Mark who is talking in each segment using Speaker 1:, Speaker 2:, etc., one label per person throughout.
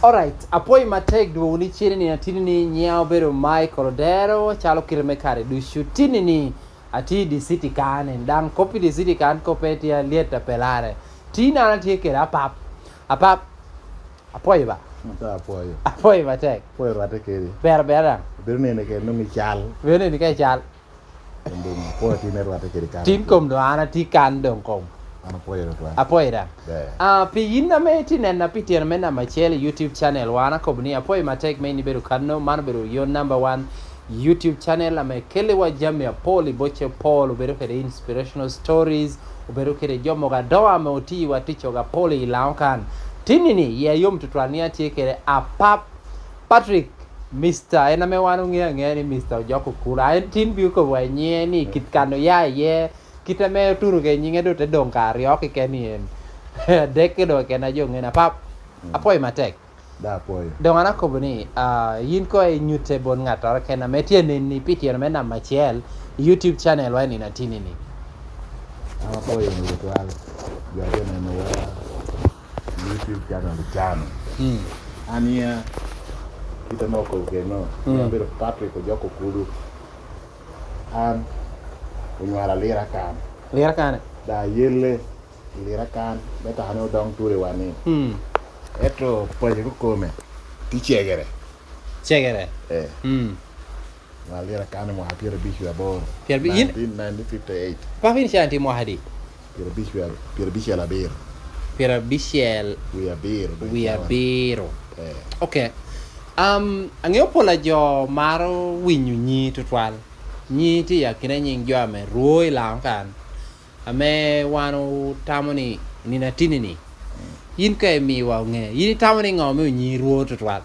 Speaker 1: Alright, apoi matek duogo ni chini ni atini ni nyao bedo mai korodero chalo kirme kare du shutini ni ati di city kan dan kopi di city kan kopeti ya lieta pelare tina na tie kera apap apoi ba apoi matek
Speaker 2: apoi rate keri
Speaker 1: ber
Speaker 2: ne ke no mi chal
Speaker 1: berne ni kai chal
Speaker 2: ndum po ti ne rate keri kan
Speaker 1: tin kom do ana ti kan dong kom
Speaker 2: ana apoi ro
Speaker 1: apoi da pi yinna me ti nenna pitier mena machele YouTube channel wana kobni apoi matek me ni bedo kanno man bedo your number 1 YouTube channel ame kele wa jamia poli boche pol ubero kede inspirational stories ubero kede jomo ga doa me oti wa ticho ga poli ilaunkan tinini ya yom tutwania tie kede apap Patrick Mr. ena me wanu nge ni Mr. Ojok Okullo en tin bi ko wa nye ni kitkano ya ye kita me turu ke nyinge do te dong kario ke ni en deke do ke na jo ngena pap apoi matek
Speaker 2: da apoi
Speaker 1: dong ana ko bani yin ko e nyute bon ngata ke na metie ni pitier mena machiel YouTube channel wa ni na tini ni
Speaker 2: apoi ni ritual ya de no wa YouTube channel chano ania kita no ko ke no pero Patrick Ojok Okullo an unyara lira kan da yelle lira kan beta hano dong ture wani eto poje ko come ti chegere ma lira kan mo apira bishu abo
Speaker 1: pier bi yin
Speaker 2: 1958
Speaker 1: pa fin shanti mo hadi
Speaker 2: pier bishu la bir
Speaker 1: pier bishel we are biro okay angeo pola jo maro winyu nyi tutwal nyi ti ya kine nying jo ame ruoi lang kan ame wanu tamoni ni na tini ni yin ka mi wa nge yin tamoni ngo me nyi ruo tutwal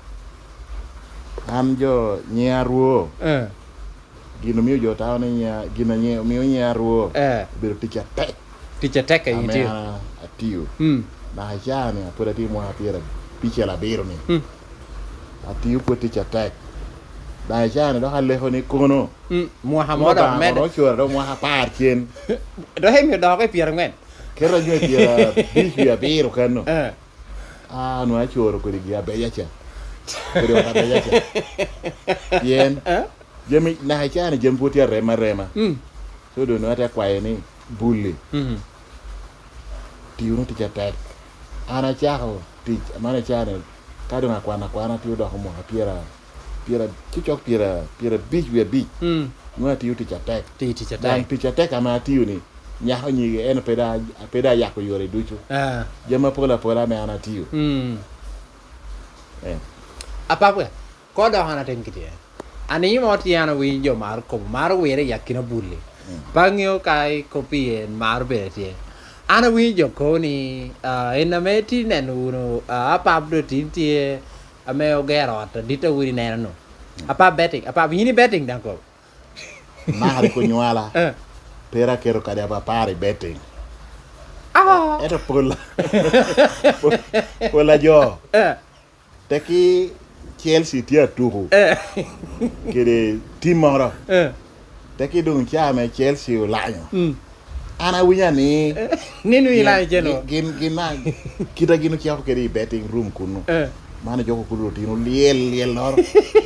Speaker 2: am jo nya ruo gino mi jo taw ne nya gino mi nya ruo bir ticha tek ka yin ti atiu na jani apura ti mo apira piche la biro ni atiu ko ticha tek da jani do halle honi kono
Speaker 1: mo hamoda med
Speaker 2: do chura do mo ha par chen
Speaker 1: do he mi do ke pier ngwen
Speaker 2: kero nyo pira bichu ya biro kano no achoro ko di abe yacha ko abe yacha yen jemi na jani jemputi rema so do no ata kwae ni bulli tiuno ticha tek ana chaho tich mana chane kado ngakwana tiu do mo apira chichok pira beach we beach ngwa tiu ticha tek dan ticha tek ama tiu ni nyaho nyige en peda yako yore duchu jama pola me ana tiu
Speaker 1: apapwe ko do hana ten kiti ani mo ti ana wi jo mar ko mar were yakina bulli bangyo kai kopien mar beti ana wi jo ko ni en meti nenu apap do tintie ame ogero at dita wi neno apap yini betting dan ko
Speaker 2: mari ko nywala pera kero kade aba pare betting era pola jo teki Chelsea tia tuhu kede timora teki dung chame Chelsea ulanyo ana winya ni
Speaker 1: ninu ila jeno
Speaker 2: gina kita gino kiako kede betting room kuno mana Joko Okullo tino liel lor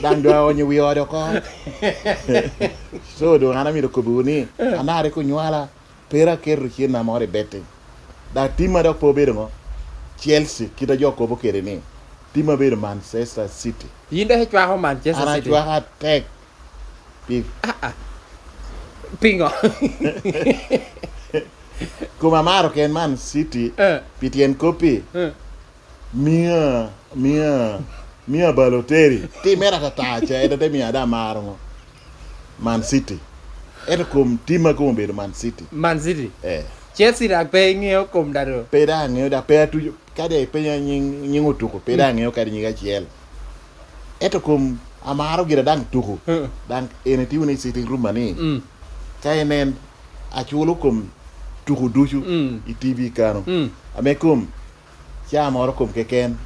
Speaker 2: dan do onye wi odo ko so do ana mi do ko buni ana re ko nyala pera kerru china more betting da tima do po bero Chelsea kita Joko bo kere ni tima bero Manchester City
Speaker 1: yinde he twa ho Manchester City
Speaker 2: ana twa tek pi
Speaker 1: pingo
Speaker 2: kuma maro ken Man City pitien kopi mia baloteri ti mera tatacha eda te mia da maro Man City eda kum tima kum be Man City
Speaker 1: Chelsea da pe ngeo kum daro
Speaker 2: pe da ngeo da pe tu kade pe nyingu tuko pe da ngeo kade nyiga chiel eda kum amaro gira dang tuko dang ene ti woni sitting room mani kainen achulo kum tuko duchu i TV kano amekum chiamo kum keken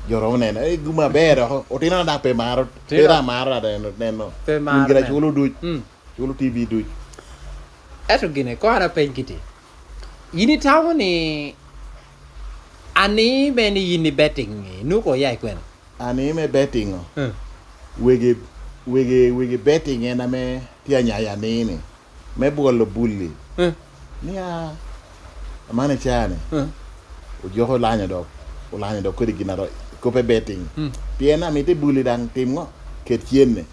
Speaker 2: joro nena guma bero otina da pe maro tera mara da neno ngira chulo du chulo TV du
Speaker 1: eto gine ko ana penkiti yini tawni อันนี้เมนี่ยินนี่ betting นูก็ใหญ่กว่า
Speaker 2: ani me betting wege betting ena me tia nyaya nini me bolo bulli nia amane chane ujoho lanya do kodi ginaro ko pe betting piena me te bulli dang timgo ket chienne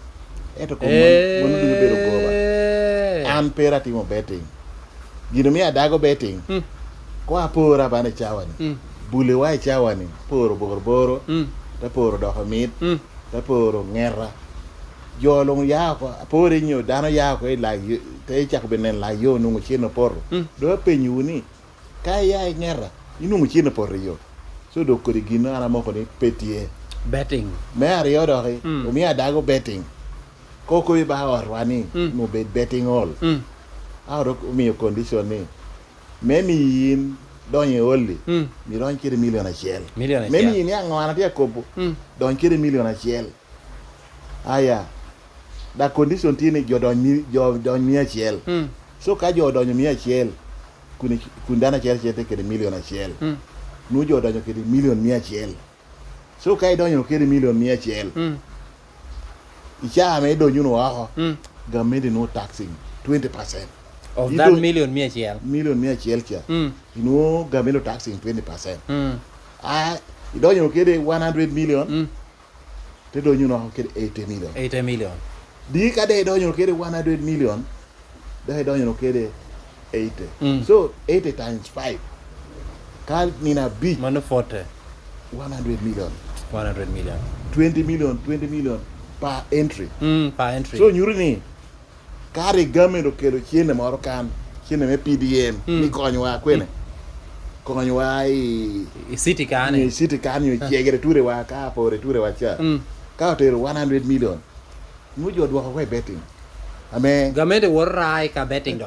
Speaker 2: eto ko mon du bero goba an pera timo betting gino mi adago betting ko apora bane chawani bulli wa chawani poro boro ta poro do hamit ta poro ngera jolong ya ko pore nyo dano ya ko la te chak benen la yo nungu chino poro do penyu ni kai ya ngera inungu chino poro yo so do ko digino ana mo ko ni petie
Speaker 1: betting
Speaker 2: me ari yo do ri o mi adago betting ko ba warwani no betting all out of mi condition ni me mi yin donye olli mi don kiri million a shell me mi ni angwana tia kobo don kiri million a shell aya da condition tini jo don mi a shell so ka jo don mi a shell kundana shell chete kiri million a shell nu jo don kiri million mi a shell so ka don kiri million mi a shell icha me do nyuno wa government no taxing 20%
Speaker 1: of that million mi a shell
Speaker 2: cha no government taxing 20% you don't know kede 100 million te do you know kede 80 million di ka de do you know kede 100 million de do you know kede 80 so 80 times 5 ka nina big
Speaker 1: man 40
Speaker 2: 100 million
Speaker 1: 20
Speaker 2: million per entry
Speaker 1: so
Speaker 2: nyuri ni kare government okelo chiene moro kan chiene me PDM ni konywa kwene konywa
Speaker 1: i city kan
Speaker 2: yo chiegere ture wa ka pore ture wa cha ka otero 100 million mu jo dwa ko betting ame
Speaker 1: government worai ka betting do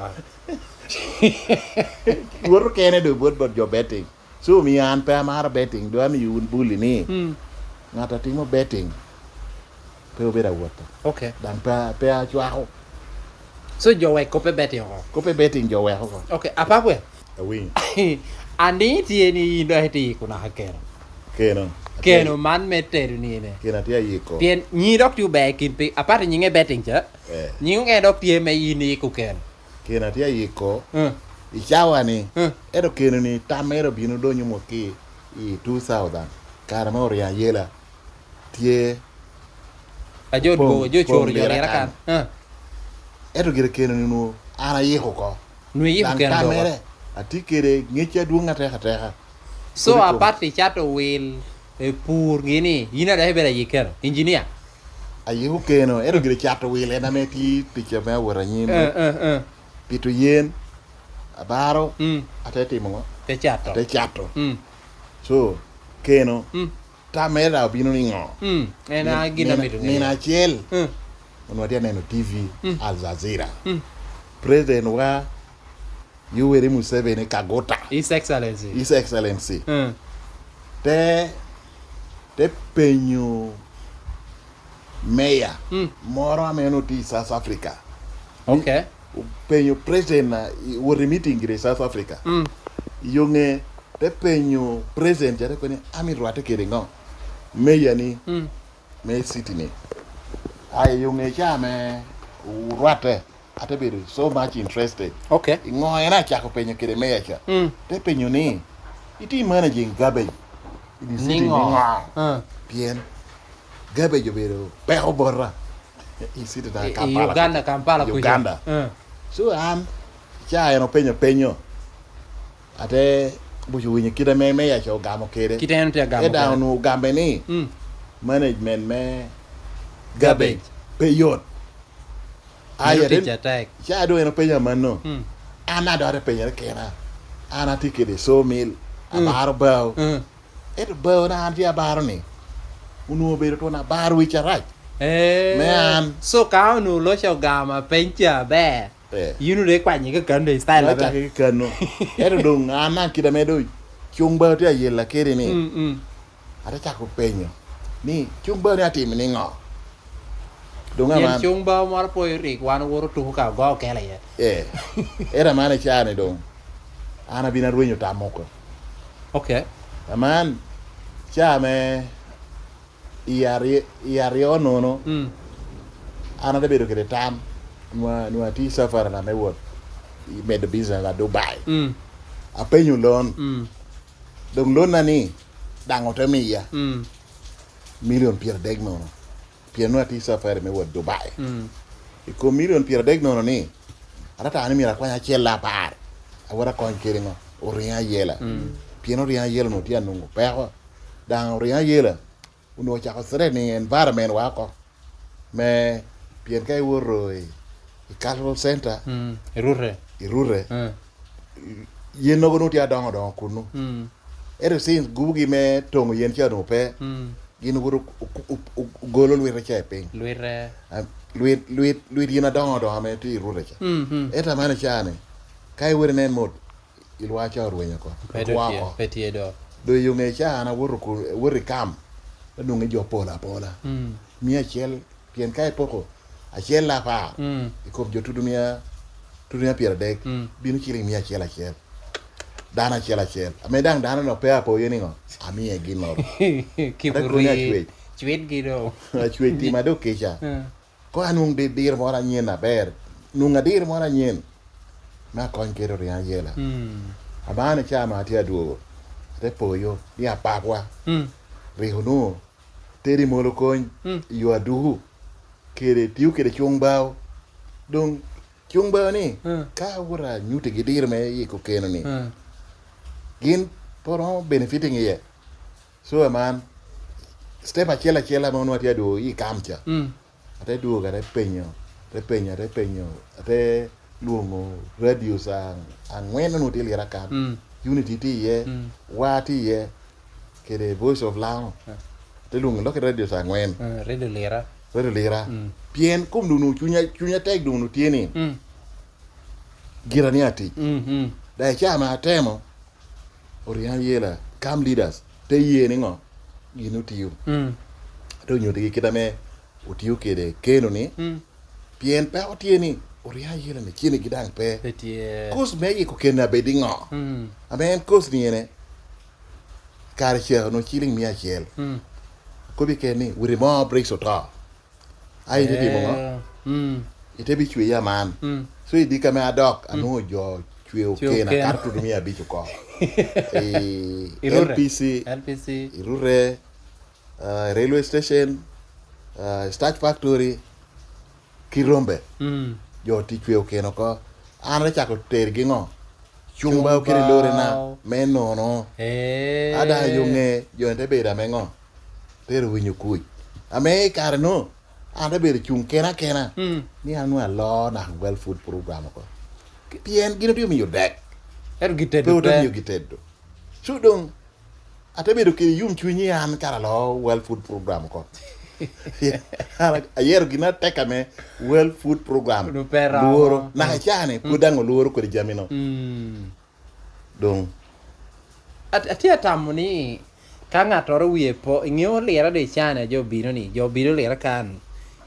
Speaker 2: wor kene do bot jo betting so mi an pa mar betting do mi yun bulli ni ngata timo betting pe obera wota
Speaker 1: okay
Speaker 2: dan pa chwa
Speaker 1: so jo we ko pe betting
Speaker 2: jo we ko
Speaker 1: okay apapwe
Speaker 2: awi
Speaker 1: ani tie ni do heti kuna keno man meter ni ne
Speaker 2: kena tia yiko
Speaker 1: pien ni dok tu be kin pe apart ni nge betting cha ni nge dok pie me ni ku
Speaker 2: kena tia yiko ichawa ni edo keno ni tamero binu do nyumo ki i 2000 karama oria yela tie
Speaker 1: ajo chor yo ra kan
Speaker 2: edo gire keno ni no ana yiko ko
Speaker 1: nu yiko keno do
Speaker 2: atikere ngecha duonga teha
Speaker 1: so apart chato will pur gini ina da hebera yiker engineer
Speaker 2: ayu keno edo gire chato will ena me ti me wora nyim pitu yen abaro atete mo
Speaker 1: te chato
Speaker 2: so keno tamera binu ni ngo
Speaker 1: ena gina mitu
Speaker 2: ni na chel onwatia neno TV Al Jazeera president wa Yoweri Museveni Kagota
Speaker 1: His Excellency
Speaker 2: te penyo meya moro ameno ti South Africa
Speaker 1: okay
Speaker 2: penyo president wori meeting in South Africa yonge te penyo president jare ko ni ami rwate kere ngo meya ni me city ni ay yonge chame rwate atebedo so much interested
Speaker 1: okay
Speaker 2: ngo ena chako penyo kere meya cha te penyo ni iti managing garbage
Speaker 1: ningo
Speaker 2: bien garbage bedo pero borra isiti da
Speaker 1: Kampala
Speaker 2: Uganda so am cha eno penyo ate buju winyi kida meya cha gamo kere
Speaker 1: kita eno te gamo
Speaker 2: eda no gambe ni management me garbage payot
Speaker 1: ayere
Speaker 2: ya do eno penya manno ana do penya kera ana tikede so mil abar baw baw na anti abar ni uno be to na bar wi charaj man
Speaker 1: so ka no lo cho gama pencha be yinu de kwa ni ka ndo style
Speaker 2: la ka kano do ana kida medo chungba te yela kere ni ara cha ko penyo ni chungba ni ati ni ngo donga man
Speaker 1: chung ba mar po ri wan woro tu ka go kele ye
Speaker 2: era mane chane don ana bina ruenyo tamoko
Speaker 1: okay
Speaker 2: aman chame iari onono ana de bedo kede tam nwa ti safara na mewot I made the business la Dubai apenyu loan dong loan na ni dango te miya million pier deg nono pier nwa ti safara mewot Dubai ko million pier deg nono ni arata ani mira kwanya chela par awara kon kiringo oria yela pieno ria yela no tia nungo pero dan ria yela uno cha ko sere ni environment wa ko me pien kai woro I cultural center irure yen no no tia dongo don kunu ere sin gubugi me tongo yen cha no pe gin guru golo lwere cha pe lwet yen dongo do ame ti irure cha eta mane cha ne kai wore nen mod ilwa cha ruenya ko
Speaker 1: petie
Speaker 2: do yunge cha na woro kam no nge jo pola mia chel pien kai poko a chel la pa ko jo tudumia pier dek binu chili mia chel a chel dana chel ame dana no pe apo yeni ngo ami e gino
Speaker 1: kipuri chwet gido
Speaker 2: chwet ti mado kecha ko anung de dir mora nyen na ber nunga dir mora nyen ma kon kero ria yela abane chama atia duo te poyo ni apakwa rihuno teri molo kon yo aduhu kere tiu kere chungbao dong chungbao ni ka wura nyute gidir me yiko keno ni gin poro benefiting ye so man step achela mo no atia do I kamcha ate do ga penyo ate luongo radio sang angwen no tili rakam unity ti ye wati ye kere voice of lao te luongo lo radio sang angwen radio lera pien kum dunu chunya tek dunu tieni girani ati da chama temo orian yela cam leaders te yeni ngo ginu tiu to nyuti kitame utiu kede keno ni pien pa otieni orian yela ne chini gidang pe kus me ko kena bedingo amen kus ni ne karche no chiling mia chel ko bi keni we remove breaks ota ai de mo ite bi chwe ya man so idi kame adok anu jo chwe kena kartu mia bi ko LPC irure railway station starch factory kirombe jo ti chwe keno ko anre chako ter gingo chungba kiri lore na menono ada yunge jo ente beda mengo ter winyu kuy ame karno ande beda chung kena ni anu alo na well food program ko pien gino tiu mi yodek gitedo sudong ate bedo ke yum chunyi an karalo well food program ko ayer gina tekame well food program luoro na chane pudango luoro ko jamino dong
Speaker 1: atia tamuni kanga toro wie po ngio lera de chane jo biro lera kan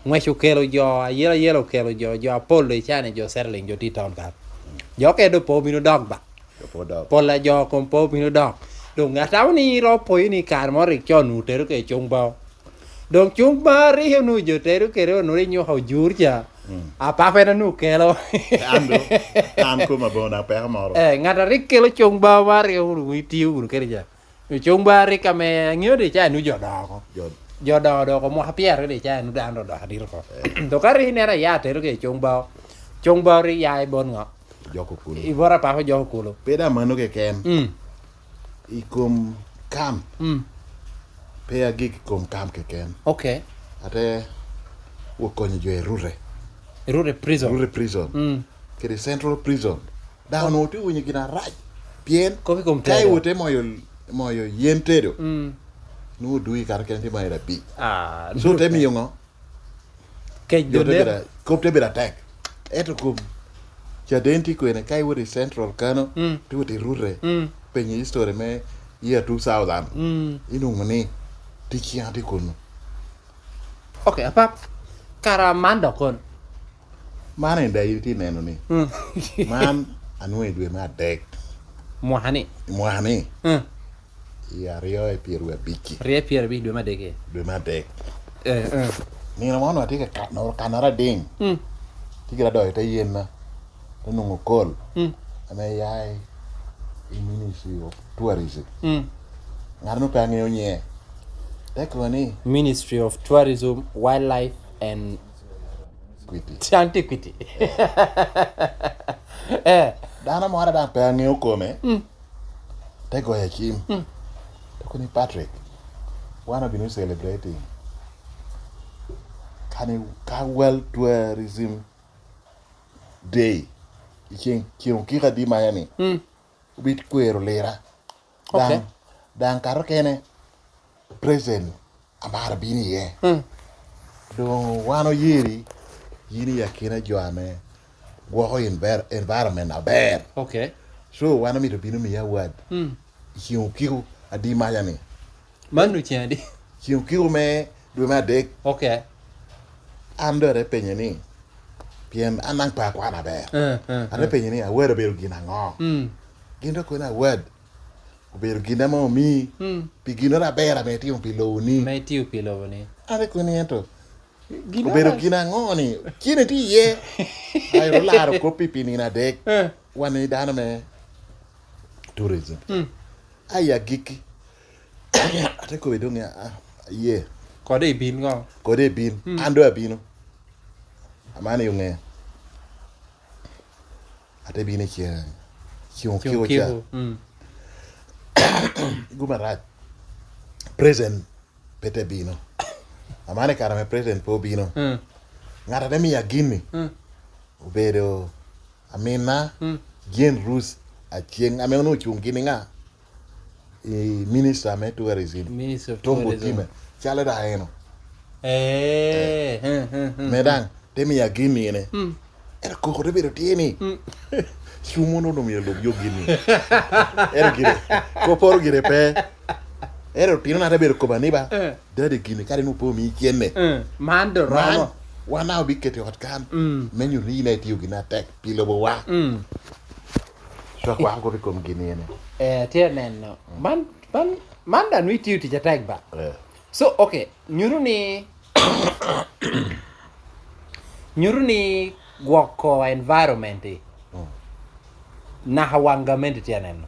Speaker 1: ngwecho kelo jo yelo kelo jo apolo de chane jo serling jo titon kan jo ke do po bino dog ba pola jo kon po bino dog dong ngataw ni ro po ni kar mo ri cho nu teru ke chungba dong chungba ri nu jo teru ke ro nu ri nyo ho jurja apa pena nu kelo
Speaker 2: am ko mabona pe moro
Speaker 1: ngata ri kelo chungba wa ri ru tiu ke ja chungba ri kame ngio de cha nu jo do ko mo hapier de cha nu dan do hadir ko to kari ne ra ya teru ke chungba ri ya bon ngo
Speaker 2: Joko Kulo
Speaker 1: ibora pa ho Joko Kulo
Speaker 2: peda mano ke ken ikum kam pe agi kum kam ke ken
Speaker 1: okay
Speaker 2: ate wo konyo jo
Speaker 1: rure prison
Speaker 2: ke central prison da no tu winyi gina raj pien
Speaker 1: ko fi kom
Speaker 2: kai wote moyo yentedo no dui kar ken ti bayra bi so te mi yongo
Speaker 1: ke jode
Speaker 2: ko te bera tek eto kum Jadenti kwene kai wori central kano tu wori rure penye history me year 2000 inu ngani tiki ati kono
Speaker 1: okay apa karamando kon
Speaker 2: mana nda yiti neno ni man anu edwe ma dek
Speaker 1: mohani
Speaker 2: ya rio e piero abiki
Speaker 1: rie pier bi dwe madege
Speaker 2: dwe madek
Speaker 1: eh
Speaker 2: ni na mono atika kanora ding tigira do ite yen na nungo kol ame yai in Ministry of Tourism ngarno pa ngeo nye tekoni
Speaker 1: Ministry of Tourism, Wildlife and Antiquity.
Speaker 2: Dana mo ada pa ngeo kome tego ya kim tekoni Patrick wanna be celebrating World Tourism Day iking kira di mayani bit kwero lera
Speaker 1: Okay.
Speaker 2: dan karo kene present amara bini ye do wano yiri yini yakina joane wo environment aber
Speaker 1: Okay.
Speaker 2: so wana mi to binu mi ya wad kiu adi mayani
Speaker 1: Manu chandi.
Speaker 2: kiu me do ma dek
Speaker 1: Okay.
Speaker 2: andere penyeni piem anang pa kwa na ber ade penyeni a word be gina ngo gindo ko na word obedo gina mo mi pigino na bera me timo piloni
Speaker 1: Mai tiu pilo ni.
Speaker 2: ade ko ni ento obedo gina ngoni kine ti ye ay ro laro ko pipini na dek wani dana me tourism aya giki ade ko bedo nga ye
Speaker 1: Kode bin go.
Speaker 2: ko de bin ando abino amane yunge ade bine kia kiu cha gumarat present pete bino amane karame present po bino ngara de mi agini ubedo amina gen rus a chien ame no chungini nga minister me tourism
Speaker 1: Ministry of
Speaker 2: tombo
Speaker 1: Tourism.
Speaker 2: time chala da eno
Speaker 1: Medang.
Speaker 2: medang de mi agini ne era ko de bedo tieni chumono no mi lo yogini era gire ko por gire pe era tino na bedo ko baniba de gini kare no po mi kienne
Speaker 1: Mando rono.
Speaker 2: wana bi kete hot kan menu ni na tiu gina tek pilo bo wa so kwa ko ko gini ne
Speaker 1: Tie neno. Man dan wi tiu ti jatek ba. So okay, nyuruni gwoko environment na hawangamenti tia neno.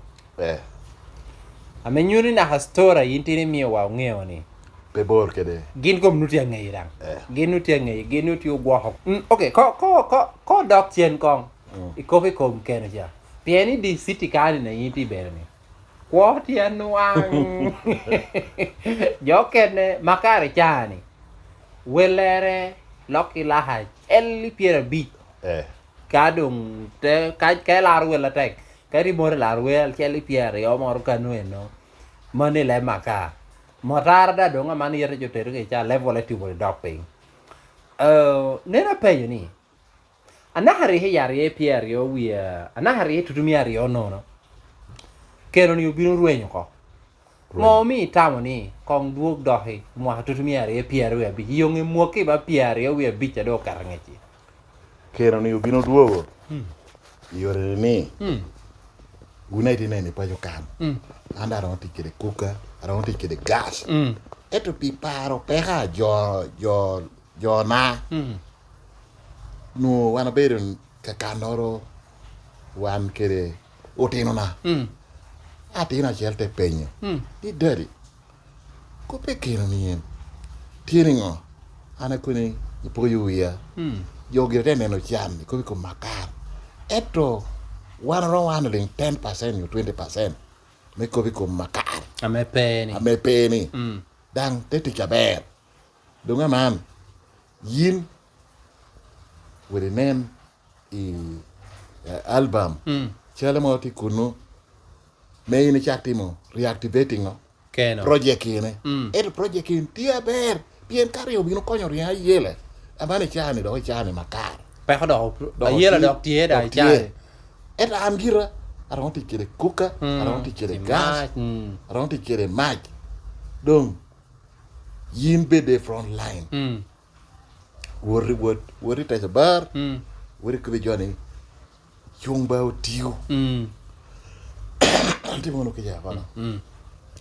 Speaker 1: Ame nyuri na hastora yintini miyo wa ngeo ni.
Speaker 2: pe bor kede
Speaker 1: Gin kom nuti ngai rang. Gin nuti gwoko. Okay, ko dok tien kong. Ikopi kom kene ja. Pieni di city kani na yinti berni. Kwa tien wang. Jokene makare chani. Welere loki lahaj. Eli piera beat. Kadung te kai laru la tek. Kari more laru el cheli piera yo mor kanu eno. Mani le maka. Motar da donga mani yere jotere ke cha level ati bo doping. Nena peyo ni. Anahari he yari piera yo wi anahari tutumi yari yo no. Kero ni ubino ruenyo ko. Ngomi tamo ni kong duok dohi mo tutumi yari piera wi abi yonge muoke ba piera yo wi abi cha do karangechi.
Speaker 2: kero ni ubino duogo yore ni unaiti nene pa kan anda ron tikere kuka ron tikere gas eto pi paro peha jo na no wana bedo kakanoro wan kere otino na atina chelte penyo di dari ko pekino ni tiringo ana kuni ipoyo ya yo gire neno chan ko makar eto one ring 10% or 20% me ko makar
Speaker 1: Ame
Speaker 2: peni dang teti chaber dunga man yin with the name album chala moti kuno me yin chatimo reactivating
Speaker 1: Keno.
Speaker 2: project ine project in tia ber bien kario bino konyo ria yele amane chani do chani makar
Speaker 1: Pe ko do yela dok tie da chai.
Speaker 2: Eta angira aron tikere kuka aron tikere gas aron tikere mag donc yin be de front line wori ta bar wori ko be joni chung ba tiu anti mono ke ja bana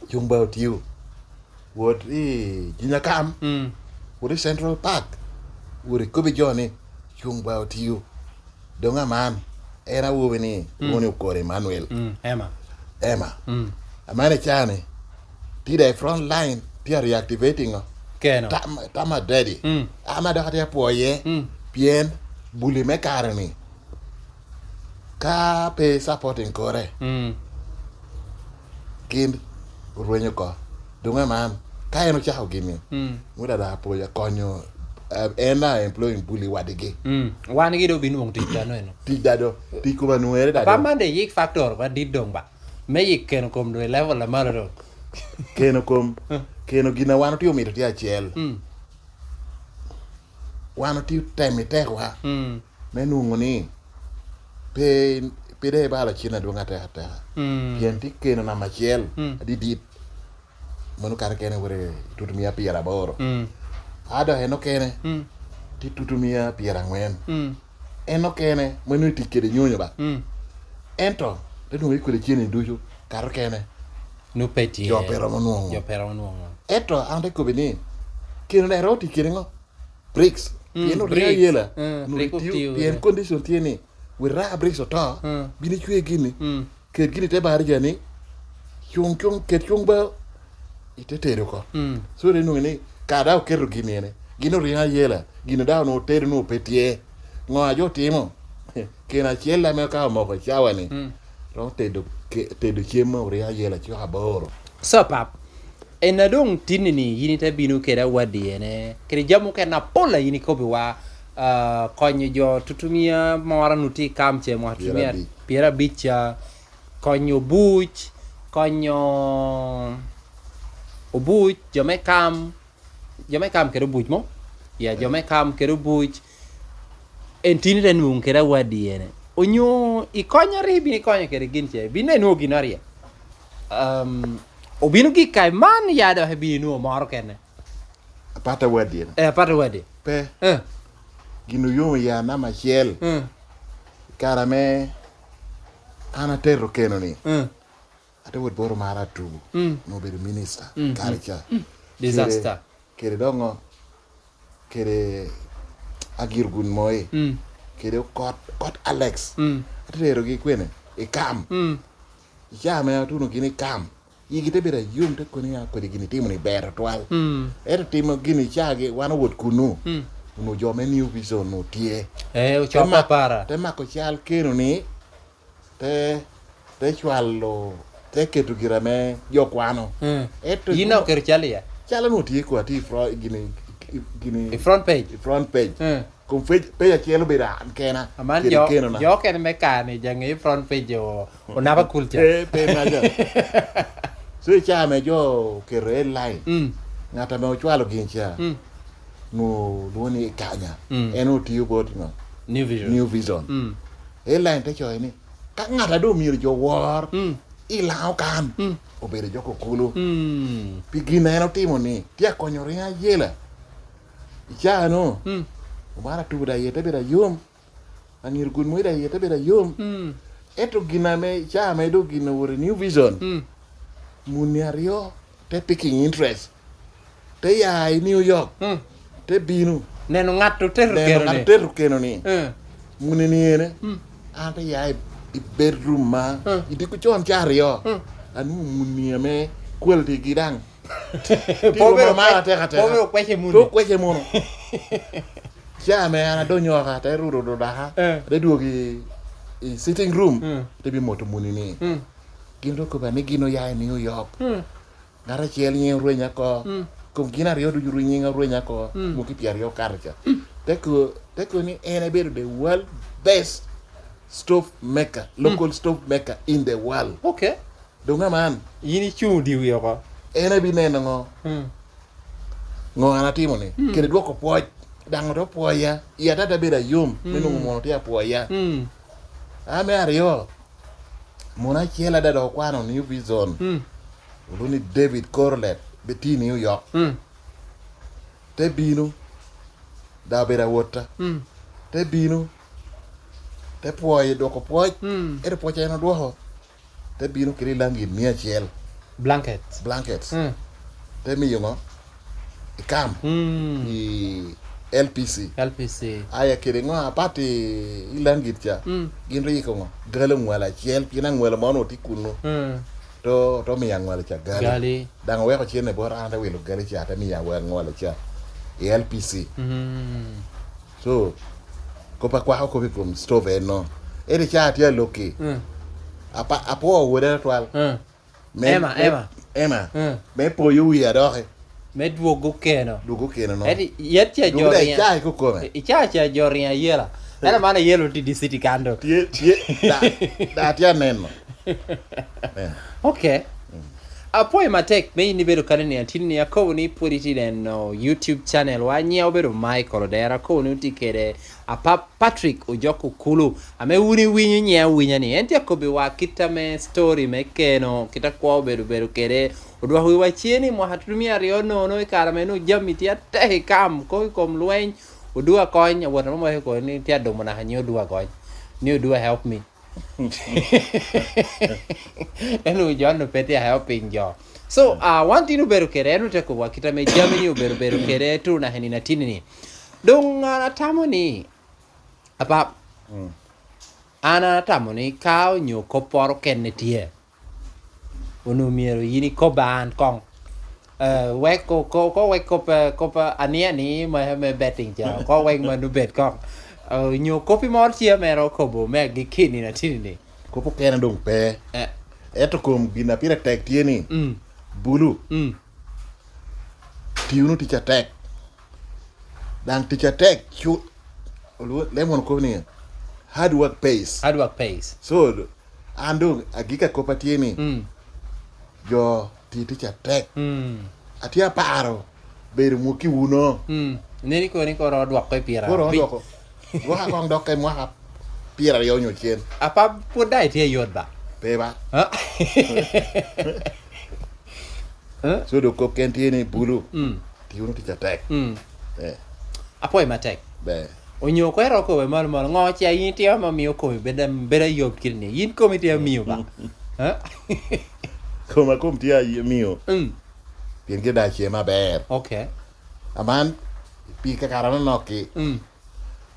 Speaker 2: chung bao tiu wot jinyakam wot Central Park wot Kobe Johnny chung bao tiu donga man era wo ni woni ko Emmanuel Emma amane chane tida front line pia reactivating
Speaker 1: keno
Speaker 2: tama daddy ama da kata poye pien buli me karani ka pe supporting kore kin ruenyo ko dunga man ka eno chao gimi muda da poya konyo ena employing bully wadigi
Speaker 1: wan gi do binwong tija no eno
Speaker 2: tija do ti kuma nuere da
Speaker 1: pa mande yik factor ba didong ba me yik ken kom do level la maro
Speaker 2: keno gina wano ti omito ti achiel wano ti temi tekwa menungo ni pe de bala china dunga te pien ti keno na machiel didit manu kar kene wore tutumia piera boro ado eno kene ti tutumia piera ngwen eno kene manu ti kede nyonyo ba ento te dunga ikole chini duju kar kene
Speaker 1: no peti
Speaker 2: yo pero manuongo eto ande ko bini kino na roti kiringo bricks pieno ria yela no tiu pien condition tieni we ra bricks oto bini chwe gini ke gini te bar jani chung ke chung ba itetero ko so re no ni kada o kero gini ne gino ria yela gino da no tere no petie ngo ajo timo kena chiela me ka mo ko chawani ro te do chiemo ria yela chi aboro
Speaker 1: so pap ena dong tinini yini te binu keda wadi ene kedi jamu ke na pola yini ko biwa konyo jo tutumia mawara nuti kamche mo tutumia piera bicha konyo buch konyo obuch jome kam kero buch mo ya jome kam kero buch entini den mung keda wadi ene onyo ikonyo ribi ni konyo kede ginche bine no ginaria obinu gi kai man yada hebinu maro kene
Speaker 2: pata wadi
Speaker 1: pata wadi
Speaker 2: pe ginu yo ya na machiel karame ana terro keno ni ate wod boro mara tu no be minister karicha
Speaker 1: disaster
Speaker 2: kere dongo kere agirgun moy kere kot Alex ate terro gi kwene e kam ya me tu no gini kam yigite bera yum te koni ya ko gini timu ni bera twal timu gini chage wana wot kunu no jome new vision no tie
Speaker 1: o choma para
Speaker 2: te mako chal keno ni te chwalo te ketu girame jokwano
Speaker 1: yino ker chalia
Speaker 2: chala no tie ko ati gini
Speaker 1: front page
Speaker 2: con page achielo bera kena
Speaker 1: aman yo ken mekani jangi front page o naba culture
Speaker 2: pe maja so chame jo ke red line ngata me ochwalo gincha no ni kanya eno tiyo bot no new vision line te choy ni ka ngata do mir jo war ilao kan obere Ojok Okullo pigina eno timo ni tia konyore yela ichano umara tu da yete bera yum angir gun mo da yete bera yum eto gina me chame do gina wore new vision muniario te picking interest te ya New York te binu
Speaker 1: neno ngatu teru
Speaker 2: keno ni munini ene ante ya i bedroom ma idiku chon chario anu muniame kwelti gidang
Speaker 1: pobe mara te kata pobe
Speaker 2: kweche muno chame ana donyo ka te ruro do da de duogi sitting room te bi moto munini gindo ko bani gino ya New York ngara chiel nyi ruenya ko kum gina rio du juru nyi ruenya ko mo ki piario karcha teko ni ene bedo the world best stove maker local stove maker in the world
Speaker 1: okay
Speaker 2: donga man
Speaker 1: yini chudi yo ko
Speaker 2: ene bi neno ngo ana timo ni kede duoko poj dango to poya ya tata beda yum minu mo to poya ame ario mona chiela da do kwano new vision luni David Corlett beti New York te binu da beda wota te binu te poye do ko poj ere poche no do te binu kiri langi mia chiel
Speaker 1: blankets
Speaker 2: te mi yo ikam i LPC aya kere ngo apati ilangit cha gin ri ko ngo gale ngwala chiel kina ngwala mono tikuno to mi ngwala cha gali dang we ko chiene bora anda welo gali cha ta mi ngwala cha LPC so ko pa kwa ko bi stove no eri cha tia loki apa apo wore twal Emma me po yu ya do
Speaker 1: me duogo keno
Speaker 2: no
Speaker 1: edi yetcha joria
Speaker 2: chai ko kome
Speaker 1: ichacha joria yela ana mana yelo ti di city kando
Speaker 2: tie da tia neno
Speaker 1: okay apoi matek me ni bedo kanene antini ya ko ni puriti no YouTube channel wa nyao bedo Michael dera ko ni tikere apa Patrick Ojok Okullo ame uni winyi nya winya ni enti ko be wa kitame story me keno kita ko bedo kere odwa huwa chieni mo hatumia riono no ikara menu jamiti ate kam ko kom lwen odwa konya wona mo ko ni tia do mona hanyo odwa konya ni odwa help me enu jono pete helping jo so one thing beru kere enu te ko wakita me jamini beru kere tu na heni na tinini dong ana tamoni apa ana tamoni kao nyu ko poro kenetie onu miero yini ko ban kong we ko pa ani me betting ja ko we ma nu bet kong nyu ko pi mor chia mero ko bo me gi kini na tinini
Speaker 2: ko po kena dong pe eto kom gina pira tek tieni bulu tiunu ti tek dang ti tek chu lemon ko ni hard work pays so ando agika ko patieni jo ti tek atia paro ber mu ki uno
Speaker 1: neni ko ro dwak ko pira
Speaker 2: ko wa kong dok kai mo ha pira yo nyu chen
Speaker 1: apa pudai tie yod ba
Speaker 2: pe ba so do ko kentieni bulu ti uno ti tek
Speaker 1: apoi matek
Speaker 2: be
Speaker 1: onyo ko ro ko we mal ngo cha yin ti ma mi ko beda yob kirni yin ko mi ti mi ba
Speaker 2: Como ti ai mio pien che da che ma ber
Speaker 1: okay
Speaker 2: aman pi ka karana no ki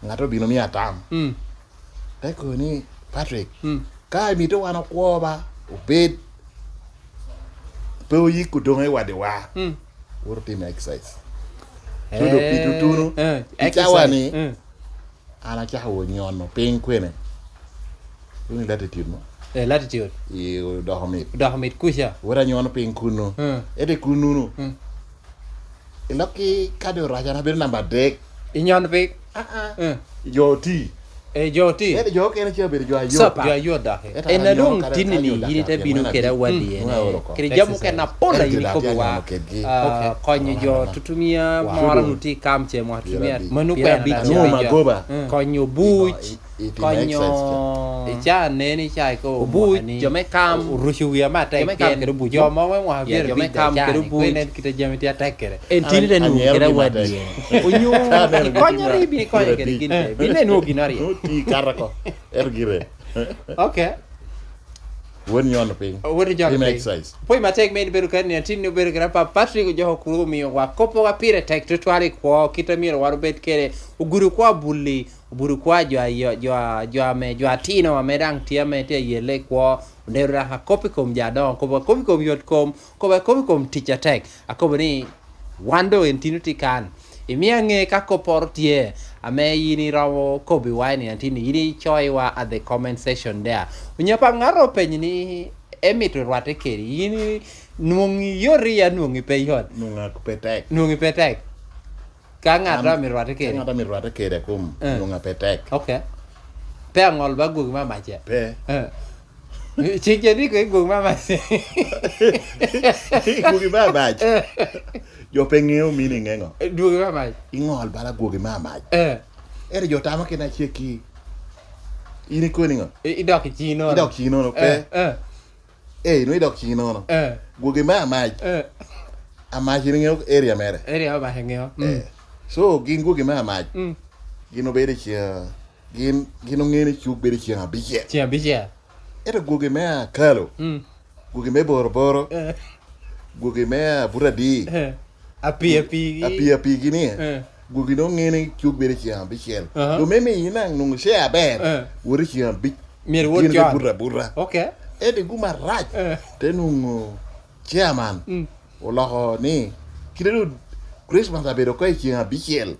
Speaker 2: ngato bino mi atam dai ko ni Patrick ka mi to wana ko ba obed pe o yi ku dongai wa de wa urti me exercise so do pi tutunu exercise ana cha ho nyono pin kwene ni latitude no
Speaker 1: latitude
Speaker 2: e dohomit
Speaker 1: kusha
Speaker 2: wora nyono pin kuno ede kununu iloki kado raja na ber namba dek
Speaker 1: inyon pik
Speaker 2: joti
Speaker 1: joti
Speaker 2: ede jo kene che ber jo ayo
Speaker 1: sap jo ayo da en dong tinini yini te binu kera wadi kiri jamu kena ponda yini ko wa konyo jo tutumia mora nuti kamche mo tutumia manu kwa bichi
Speaker 2: magoba
Speaker 1: konyo buch konyo icha neni chai ko buch jo me kam rushuya mate ken jo mo we mo haber jo me kam kero buch nen kita jamiti atakere en tinini nu kera wadi onyo konyo ribi konyo kere ginte bine nu ginari
Speaker 2: ti karako ergire
Speaker 1: okay
Speaker 2: won yon ping
Speaker 1: won yon ping
Speaker 2: exercise
Speaker 1: poi ma take me beru kan ni tin beru gra pa Patrick Ojok Okullo mi wa kopo ga pire tek to twali ko kita mi waru bet kere uguru kwa bulli uburu kwa jo atino amedang tia me te yele ko ndera ha kopi kom jadon ko kopi kom yot kom ko kopi kom teacher tek akobani wando entinuti kan imiange kako portie ame yini rawo kobi wine antini yini choi wa at the comment section there unyapa ngaro penyini emito rwate keri yini nuongi yori ya nuongi peyot nuongi petek ka ngara mi rwate keri
Speaker 2: ngara mi rwate keri kum nuonga petek
Speaker 1: okay pe ngol ba gugi mama che
Speaker 2: pe
Speaker 1: chike ni ko gugi mama che
Speaker 2: gugi mama yo pengeo meaning engo
Speaker 1: gugi mama
Speaker 2: ingol bala gugi mama ere yo tama kena cheki ini ko ningo
Speaker 1: idok chino
Speaker 2: no pe no idok chino no gugi mama ama hiringo area ba
Speaker 1: hengeo
Speaker 2: so gin gugi mama gino bere chia gino ngene chuk bere chia biche
Speaker 1: ere
Speaker 2: gugi mama kalo gugi me boro gugi me buradi api gini gugi no ngene chuk bere chiam bi chel do me inang nung share ber wori chiam bi
Speaker 1: mir wor jon
Speaker 2: burra
Speaker 1: okay
Speaker 2: ede guma raj te nung chairman olo ni kiredu Christmas abero ko chiam bi chel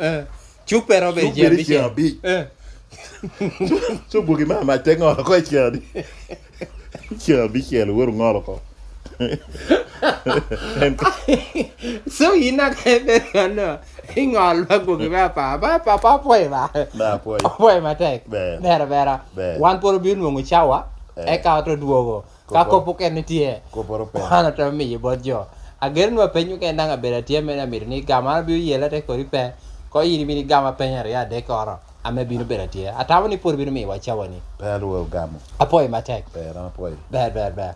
Speaker 1: chuk pero be chiam bi
Speaker 2: so gugi ma tengo ko chiam chiam bi chel wor ngoro ko
Speaker 1: so ina kebe no ingol ba gugi pa poi ba
Speaker 2: na
Speaker 1: poi ma tek vera wan por bin mo chawa e ka to duogo ka ko poken tie
Speaker 2: ko poro pe
Speaker 1: ana to mi bojo ager no penyu ke ndanga bera tie mena mirni gamar bi yela te ko ripe ko yini mi gama penya ya de koro ame binu bera tie atawni por binu mi wa chawa ni
Speaker 2: pelo gamo
Speaker 1: apoi ma tek
Speaker 2: pera apoi
Speaker 1: ber